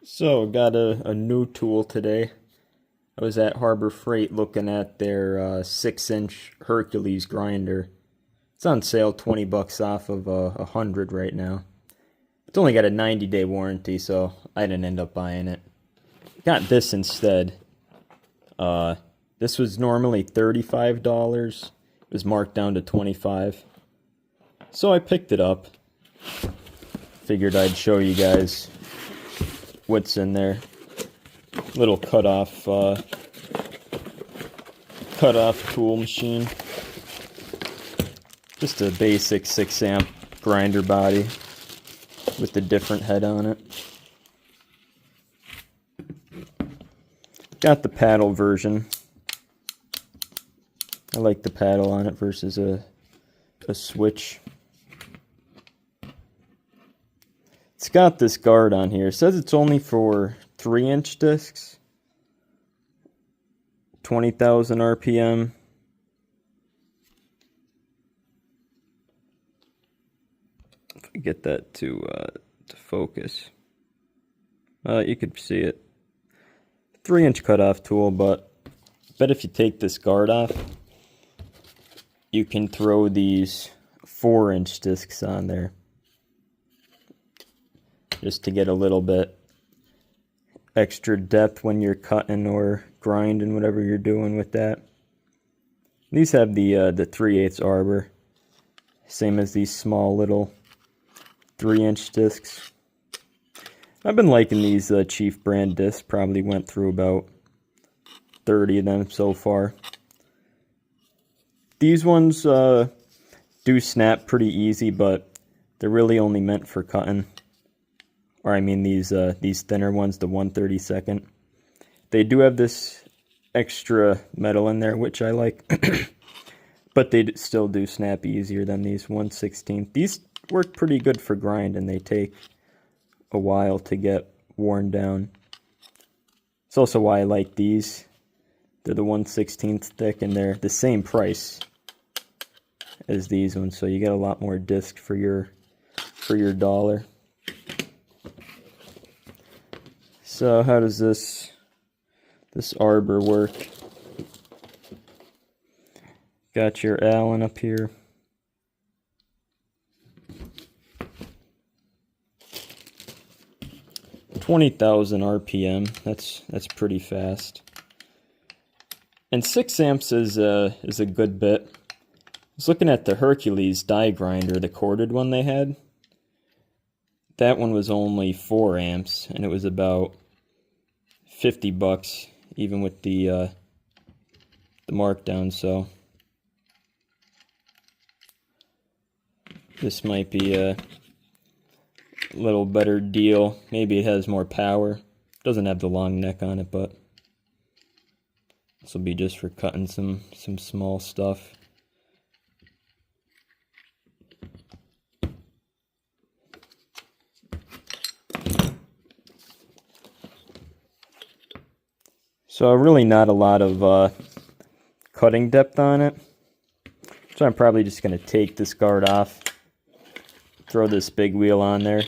So, got a new tool today. I was at Harbor Freight looking at their 6-inch Hercules grinder. It's on sale, 20 bucks off of 100 right now. It's only got a 90-day warranty, so I didn't end up buying it. Got this instead. This was normally $35. It was marked down to 25. So I picked it up. Figured I'd show you guys what's in there. Little cutoff tool machine. Just a basic 6-amp grinder body with a different head on it. Got the paddle version. I like the paddle on it versus a switch. It's got this guard on here. It says it's only for 3-inch discs. 20,000 RPM. If I get that to focus. You could see it. 3-inch cutoff tool, but I bet if you take this guard off, you can throw these 4-inch discs on there. Just to get a little bit extra depth when you're cutting or grinding, whatever you're doing with that. These have the 3/8 arbor, same as these small little 3-inch discs. I've been liking these Chief brand discs. Probably went through about 30 of them so far. These ones do snap pretty easy, but they're really only meant for cutting. Or I mean these thinner ones, the 1/32. They do have this extra metal in there, which I like, but they still do snap easier than these 1/16. These work pretty good for grind, and they take a while to get worn down. It's also why I like these. They're the 1/16 thick, and they're the same price as these ones, so you get a lot more disc for your dollar. So how does this arbor work? Got your Allen up here. $20,000 RPM. That's pretty fast. And 6 amps is a good bit. I was looking at the Hercules die grinder, the corded one they had. That one was only 4 amps, and it was about 50 bucks, even with the markdown. So this might be a little better deal. Maybe it has more power. Doesn't have the long neck on it, but this will be just for cutting some small stuff. So really not a lot of cutting depth on it. So I'm probably just going to take this guard off, throw this big wheel on there.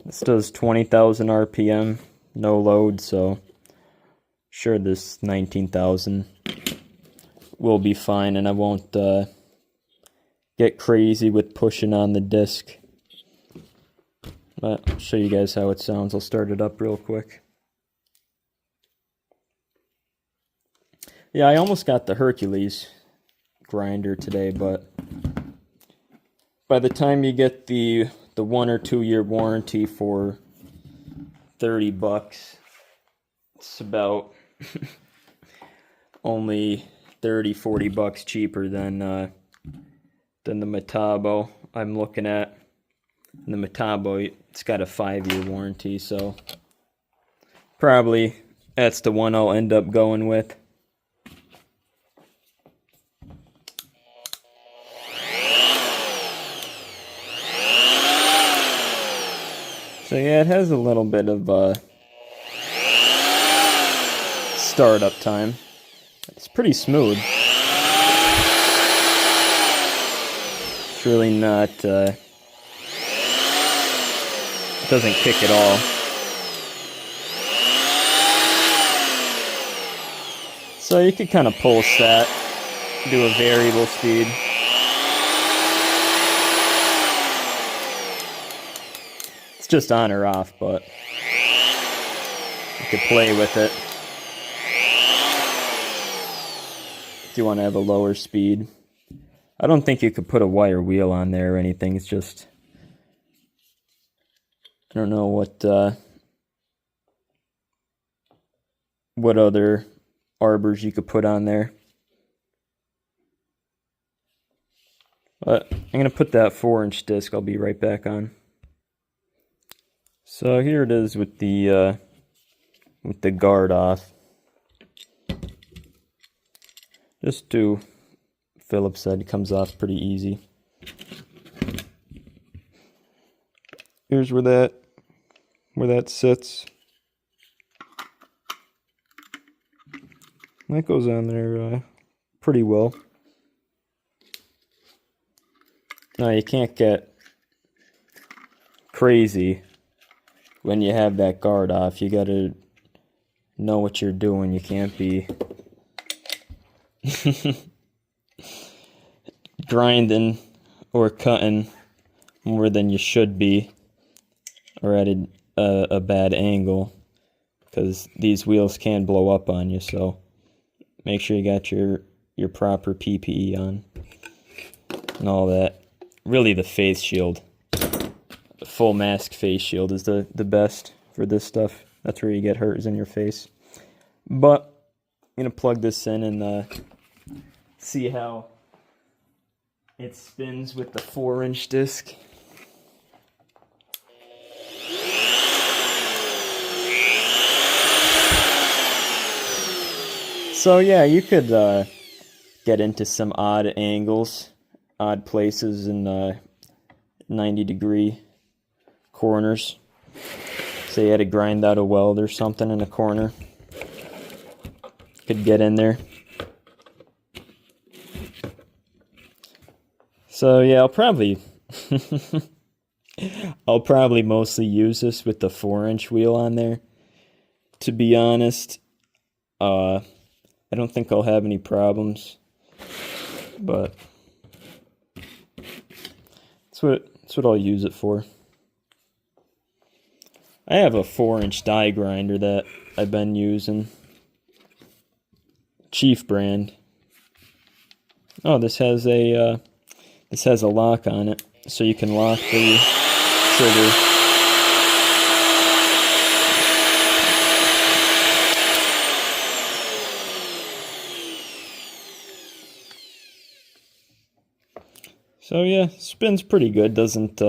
This does 20,000 RPM, no load, so sure this 19,000 will be fine, and I won't get crazy with pushing on the disc. But I'll show you guys how it sounds. I'll start it up real quick. Yeah, I almost got the Hercules grinder today, but by the time you get the 1 or 2 year warranty for 30 bucks, it's about only 30-40 bucks cheaper than the Metabo I'm looking at. And the Metabo, it's got a 5-year warranty, so probably that's the one I'll end up going with. So yeah, it has a little bit of startup time. It's pretty smooth. It's really not doesn't kick at all. So you could kind of pulse that, do a variable speed. It's just on or off, but you could play with it if you want to have a lower speed. I don't think you could put a wire wheel on there or anything. It's just, I don't know what other arbors you could put on there. But I'm going to put that 4-inch disc. I'll be right back on. So here it is with the guard off. Just do, Phillips said, it comes off pretty easy. Here's where that sits. That goes on there pretty well. Now you can't get crazy when you have that guard off. You gotta know what you're doing. You can't be grinding or cutting more than you should be, or at a bad angle, because these wheels can blow up on you. So make sure you got your proper PPE on and all that. Really, the face shield, the full mask face shield, is the best for this stuff. That's where you get hurt, is in your face. But I'm gonna plug this in and see how it spins with the 4-inch disc. So yeah, you could get into some odd angles, odd places in 90-degree corners. Say you had to grind out a weld or something in a corner. Could get in there. So yeah, I'll probably mostly use this with the 4-inch wheel on there. To be honest, I don't think I'll have any problems, but that's what I'll use it for. I have a 4-inch die grinder that I've been using. Chief brand. Oh, this has a lock on it, so you can lock the trigger. So yeah, spins pretty good. Doesn't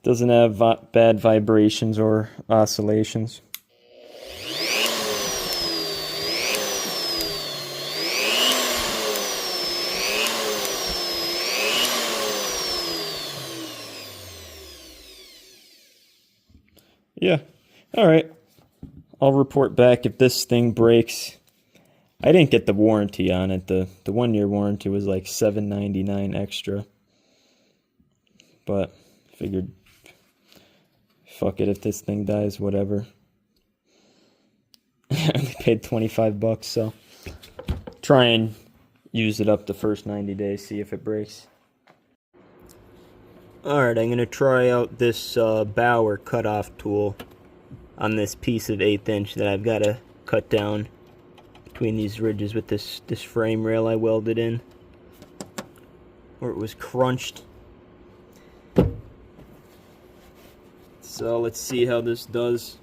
have bad vibrations or oscillations. Yeah. All right. I'll report back if this thing breaks. I didn't get the warranty on it. The 1-year warranty was like $7.99 extra. But figured, fuck it, if this thing dies, whatever. I only paid $25, so try and use it up the first 90 days, see if it breaks. Alright, I'm going to try out this Bauer cutoff tool on this piece of 1/8 inch that I've got to cut down between these ridges with this frame rail I welded in, where it was crunched. So let's see how this does.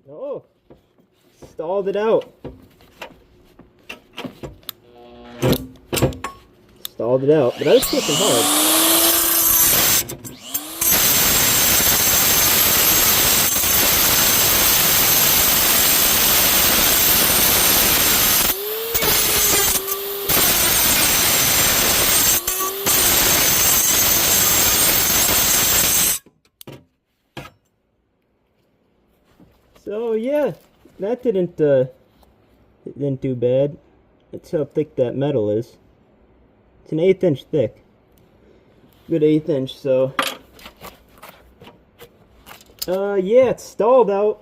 Oh, stalled it out. Stalled it out, but I was pushing hard. So yeah, that didn't do bad. That's how thick that metal is. It's an 1/8 inch thick. Good 1/8 inch, so yeah, it's stalled out.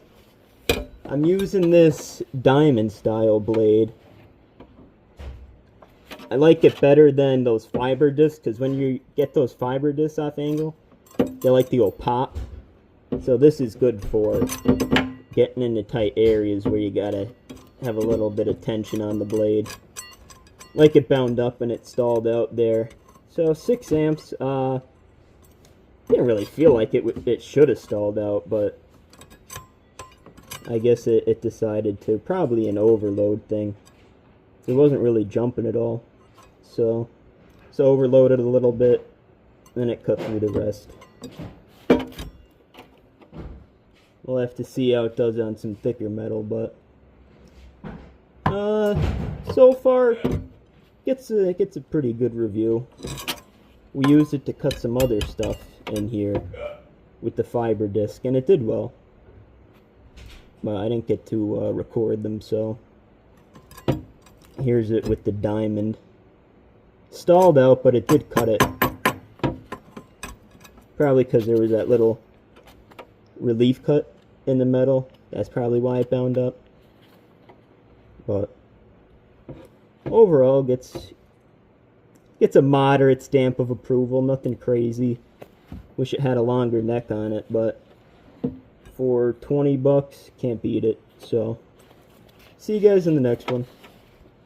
I'm using this diamond style blade. I like it better than those fiber discs, because when you get those fiber discs off angle, they like to go pop. So this is good for getting into tight areas where you gotta have a little bit of tension on the blade. Like it bound up and it stalled out there. So 6 amps, didn't really feel like it should have stalled out, but I guess it decided to. Probably an overload thing. It wasn't really jumping at all. So overloaded a little bit, then it cut through the rest. We'll have to see how it does on some thicker metal, but so far gets a pretty good review. We used it to cut some other stuff in here with the fiber disc, and it did well. But I didn't get to record them, so here's it with the diamond. Stalled out, but it did cut it. Probably because there was that little relief cut in the metal. That's probably why it bound up. But overall, gets a moderate stamp of approval. Nothing crazy. Wish it had a longer neck on it, but for 20 bucks, can't beat it. So, see you guys in the next one.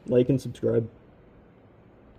Like and subscribe.